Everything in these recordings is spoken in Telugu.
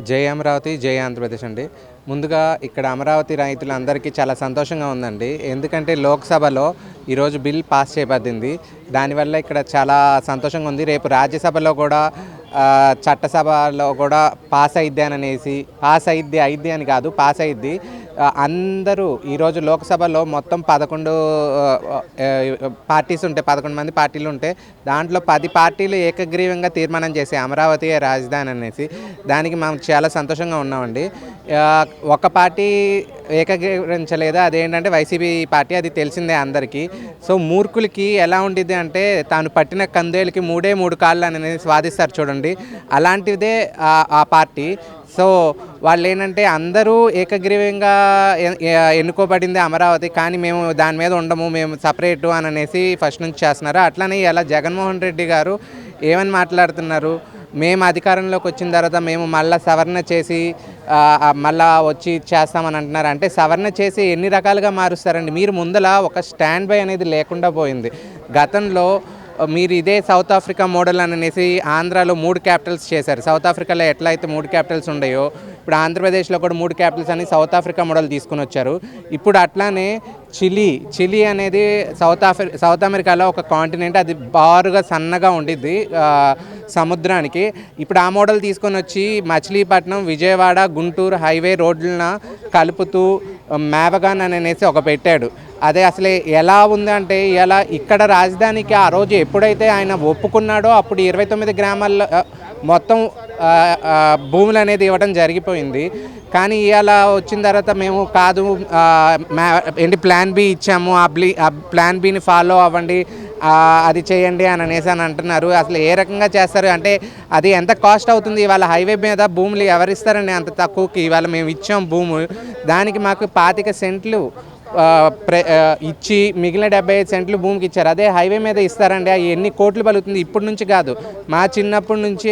జై అమరావతి, జై ఆంధ్రప్రదేశ్ అండి. ముందుగా ఇక్కడ అమరావతి రైతులందరికీ చాలా సంతోషంగా ఉందండి. ఎందుకంటే లోక్సభలో ఈరోజు బిల్ పాస్ చేయబడింది. దానివల్ల ఇక్కడ చాలా సంతోషంగా ఉంది. రేపు రాజ్యసభలో కూడా చట్టసభలో కూడా పాస్ అయిద్ది అని కాదు, పాస్ అయిద్ది. అందరూ ఈరోజు లోక్సభలో మొత్తం 11 పార్టీస్ ఉంటాయి, 11 మంది పార్టీలు ఉంటే దాంట్లో 10 పార్టీలు ఏకగ్రీవంగా తీర్మానం చేసే అమరావతి రాజధాని అనేసి. దానికి మేము చాలా సంతోషంగా ఉన్నామండి. ఒక పార్టీ ఏకీకరించలేదు, అదేంటంటే వైసీపీ పార్టీ. అది తెలిసిందే అందరికీ. సో మూర్ఖులకి ఎలా ఉండిద్ది అంటే తాను పట్టిన కందేలకి 3 కాళ్ళు అనేది వాదిస్తారు చూడండి, అలాంటిదే ఆ పార్టీ. సో వాళ్ళు ఏంటంటే అందరూ ఏకగ్రీవంగా ఎన్నుకోబడింది అమరావతి, కానీ మేము దాని మీద ఉండము, మేము సపరేటు అని అనేసి ఫస్ట్ నుంచి చేస్తున్నారు. అట్లనే ఇలా జగన్మోహన్ రెడ్డి గారు ఏమని మాట్లాడుతున్నారు, మేము అధికారంలోకి వచ్చిన తర్వాత మేము మళ్ళీ సవరణ చేసి మళ్ళీ వచ్చి చేస్తామని అంటున్నారు. అంటే సవరణ చేసి ఎన్ని రకాలుగా మారుస్తారండి? మీరు ముందల ఒక స్టాండ్ బై అనేది లేకుండా పోయింది. గతంలో మీరు ఇదే సౌత్ ఆఫ్రికా మోడల్ అని అనేసి ఆంధ్రాలో 3 క్యాపిటల్స్ చేశారు. సౌత్ ఆఫ్రికాలో ఎట్లా అయితే 3 క్యాపిటల్స్ ఉన్నాయో ఇప్పుడు ఆంధ్రప్రదేశ్లో కూడా 3 క్యాపిటల్స్ అని సౌత్ ఆఫ్రికా మోడల్ తీసుకుని వచ్చారు. ఇప్పుడు అట్లానే చిలీ అనేది సౌత్ అమెరికాలో ఒక కాంటినెంట్. అది బారుగా సన్నగా ఉండిద్ది సముద్రానికి. ఇప్పుడు ఆ మోడల్ తీసుకొని వచ్చి మచిలీపట్నం, విజయవాడ, గుంటూరు హైవే రోడ్లను కలుపుతూ మేవగాన్ అని అనేసి ఒక పెట్టాడు. అదే అసలు ఎలా ఉందంటే ఇలా ఇక్కడ రాజధానికి ఆ రోజు ఎప్పుడైతే ఆయన ఒప్పుకున్నాడో అప్పుడు 29 గ్రామాల్లో మొత్తం భూములు అనేది ఇవ్వడం జరిగిపోయింది. కానీ ఇవాళ వచ్చిన తర్వాత మేము కాదు, ప్లాన్ బి ఇచ్చాము, ఆ ప్లాన్ బిని ఫాలో అవ్వండి, అది చేయండి అని అనేసి అని అంటున్నారు. అసలు ఏ రకంగా చేస్తారు అంటే అది ఎంత కాస్ట్ అవుతుంది? ఇవాళ హైవే మీద భూములు ఎవరిస్తారండి అంత తక్కువకి? ఇవాళ మేము ఇచ్చాం భూములు, దానికి మాకు 25 సెంట్లు ఇచ్చి మిగిలిన 75 సెంట్లు భూమికి ఇచ్చారు. అదే హైవే మీద ఇస్తారండి, ఎన్ని కోట్లు పలుకుతుంది? ఇప్పటి నుంచి కాదు, మా చిన్నప్పటి నుంచి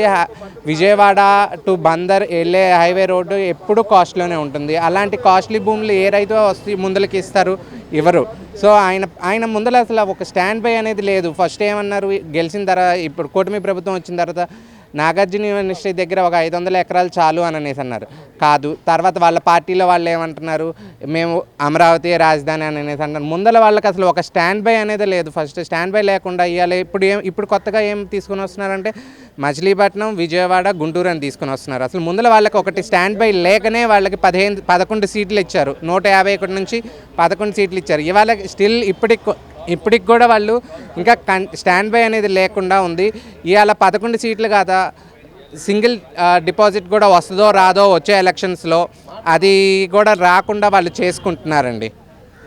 విజయవాడ టు బందర్ వెళ్ళే హైవే రోడ్డు ఎప్పుడు కాస్ట్లోనే ఉంటుంది. అలాంటి కాస్ట్లీ భూములు ఏ రైతు వస్తే ముందలకి ఇస్తారు? ఇవ్వరు. సో ఆయన ముందర అసలు ఒక స్టాండ్ బై అనేది లేదు. ఫస్ట్ ఏమన్నారు, గెలిచిన తర్వాత ఇప్పుడు కూటమి ప్రభుత్వం వచ్చిన తర్వాత నాగార్జున యూనివర్సిటీ దగ్గర ఒక 500 ఎకరాలు చాలు అని అనేసి అన్నారు. కాదు, తర్వాత వాళ్ళ పార్టీలో వాళ్ళు ఏమంటున్నారు, మేము అమరావతి రాజధాని అని అనేసి అంటారు. ముందర వాళ్ళకి అసలు ఒక స్టాండ్ బై అనేది లేదు. ఫస్ట్ స్టాండ్ బై లేకుండా ఇవ్వాలి. ఇప్పుడు కొత్తగా ఏం తీసుకుని వస్తున్నారంటే మచిలీపట్నం, విజయవాడ, గుంటూరు అని తీసుకుని వస్తున్నారు. అసలు ముందర వాళ్ళకి ఒకటి స్టాండ్ బై లేకనే వాళ్ళకి 11 సీట్లు ఇచ్చారు. 151 నుంచి 11 సీట్లు ఇచ్చారు. ఇవాళ స్టిల్ ఇప్పటికి కూడా వాళ్ళు ఇంకా స్టాండ్ బై అనేది లేకుండా ఉంది. ఇవాళ 11 సీట్లు కాదా, సింగిల్ డిపాజిట్ కూడా వస్తుందో రాదో వచ్చే ఎలక్షన్స్లో, అది కూడా రాకుండా వాళ్ళు చేసుకుంటున్నారండి.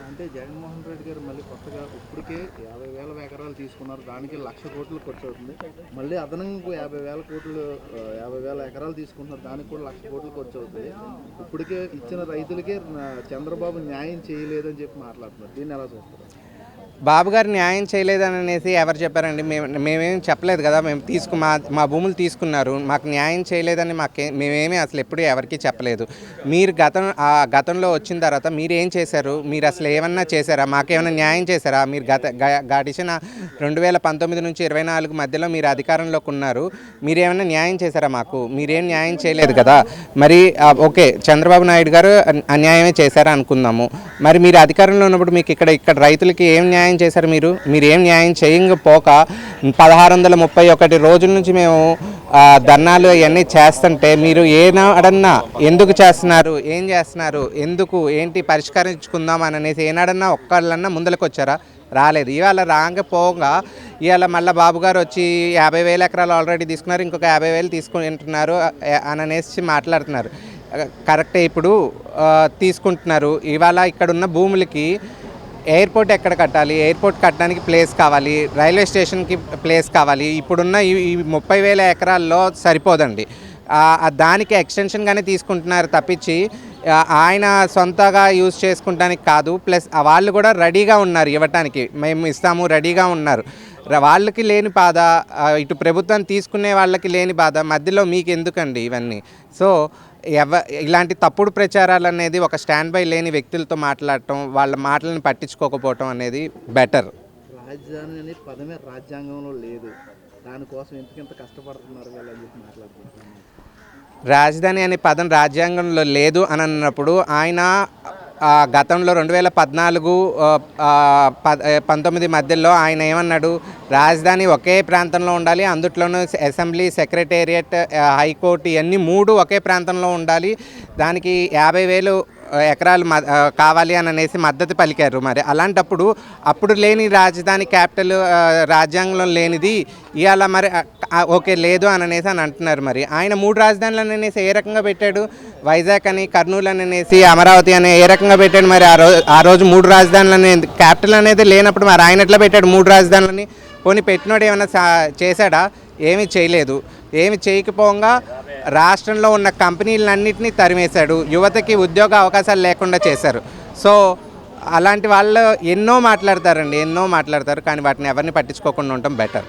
అంటే జగన్మోహన్ రెడ్డి గారు మళ్ళీ కొత్తగా ఇప్పటికే 50,000 ఎకరాలు తీసుకున్నారు, దానికి 1,00,000 కోట్లు ఖర్చు అవుతుంది. మళ్ళీ అదనంగా 50,000 ఎకరాలు తీసుకుంటున్నారు, దానికి కూడా 1,00,000 కోట్లు ఖర్చు అవుతుంది. ఇప్పటికే ఇచ్చిన రైతులకే చంద్రబాబు న్యాయం చేయలేదని చెప్పి మాట్లాడుతున్నారు. దీన్ని ఎలా చూస్తారు? బాబు గారు న్యాయం చేయలేదని అనేసి ఎవరు చెప్పారండి? మేమేం చెప్పలేదు కదా. మేము మా భూములు తీసుకున్నారు, మాకు న్యాయం చేయలేదని మేమేమీ అసలు ఎప్పుడు ఎవరికి చెప్పలేదు. మీరు గతంలో వచ్చిన తర్వాత మీరు ఏం చేశారు? మీరు అసలు ఏమన్నా చేశారా? మాకేమైనా న్యాయం చేశారా? మీరు గడిచిన 2019 నుంచి 24 మధ్యలో మీరు అధికారంలోకి ఉన్నారు, మీరేమైనా న్యాయం చేశారా మాకు? మీరేం న్యాయం చేయలేదు కదా. మరి ఓకే, చంద్రబాబు నాయుడు గారు అన్యాయమే చేశారా అనుకుందాము. మరి మీరు అధికారంలో ఉన్నప్పుడు మీకు ఇక్కడ రైతులకి ఏం న్యాయం చేశారు? మీరు ఏం న్యాయం చేయకపోక 1631 రోజుల నుంచి మేము ధర్నాలు అవన్నీ చేస్తుంటే మీరు ఏనాడన్నా ఎందుకు చేస్తున్నారు, ఏం చేస్తున్నారు, ఎందుకు ఏంటి పరిష్కరించుకుందాం అని అనేసి ఏనాడన్నా ఒక్కళ్ళన్నా ముందరకు వచ్చారా? రాలేదు. ఇవాళ రాకపోగా ఇవాళ మళ్ళీ బాబు గారు వచ్చి 50,000 ఎకరాలు ఆల్రెడీ తీసుకున్నారు, ఇంకొక 50,000 తీసుకుంటున్నారు అని అనేసి మాట్లాడుతున్నారు. కరెక్టే, ఇప్పుడు తీసుకుంటున్నారు. ఇవాళ ఇక్కడున్న భూములకి ఎయిర్పోర్ట్ ఎక్కడ కట్టాలి? ఎయిర్పోర్ట్ కట్టడానికి ప్లేస్ కావాలి, రైల్వే స్టేషన్కి ప్లేస్ కావాలి. ఇప్పుడున్న ఈ 30,000 ఎకరాల్లో సరిపోదండి. దానికి ఎక్స్టెన్షన్గానే తీసుకుంటున్నారు తప్పించి ఆయన సొంతగా యూజ్ చేసుకుంటానికి కాదు. ప్లస్ వాళ్ళు కూడా రెడీగా ఉన్నారు ఇవ్వటానికి, మేము ఇస్తాము రెడీగా ఉన్నారు. వాళ్ళకి లేని బాధ, ఇటు ప్రభుత్వం తీసుకునే వాళ్ళకి లేని బాధ, మధ్యలో మీకు ఎందుకండి ఇవన్నీ? సో ఇలాంటి తప్పుడు ప్రచారాలు అనేది ఒక స్టాండ్ బై లేని వ్యక్తులతో మాట్లాడటం, వాళ్ళ మాటలను పట్టించుకోకపోవటం అనేది బెటర్. రాజధాని అనే పదమే రాజ్యాంగంలో లేదు, దానికోసం ఎందుకంత కష్టపడుతున్నారు వీళ్ళని చెప్పి మాట్లాడుతున్నారు. రాజధాని అనే పదం రాజ్యాంగంలో లేదు అని అన్నప్పుడు ఆయన గతంలో 2014 19 మధ్యలో ఆయన ఏమన్నాడు, రాజధాని ఒకే ప్రాంతంలో ఉండాలి, అందుట్లోనూ అసెంబ్లీ, సెక్రటేరియట్, హైకోర్టు ఇవన్నీ 3 ఒకే ప్రాంతంలో ఉండాలి, దానికి 50,000 ఎకరాలు కావాలి అని అనేసి మద్దతు పలికారు. మరి అలాంటప్పుడు అప్పుడు లేని రాజధాని క్యాపిటల్ రాజ్యాంగంలో లేనిది ఇవాళ మరి ఓకే లేదు అని అనేసి అని అంటున్నారు. మరి ఆయన 3 రాజధానులు అని అనేసి ఏ రకంగా పెట్టాడు, వైజాగ్ అని, కర్నూలు అని అనేసి, అమరావతి అని ఏ రకంగా పెట్టాడు. మరి ఆ రోజు 3 రాజధానులు అనేది క్యాపిటల్ అనేది లేనప్పుడు మరి ఆయన ఎట్లా పెట్టాడు 3 రాజధానులని? పోనీ పెట్టినోడు ఏమైనా చేశాడా? ఏమీ చేయలేదు. ఏమి చేయకపోగా రాష్ట్రంలో ఉన్న కంపెనీలన్నింటినీ తరిమేశాడు, యువతకి ఉద్యోగ అవకాశాలు లేకుండా చేశారు. సో అలాంటి వాళ్ళు ఎన్నో మాట్లాడతారు, కానీ వాటిని ఎవరిని పట్టించుకోకుండా ఉండటం బెటర్.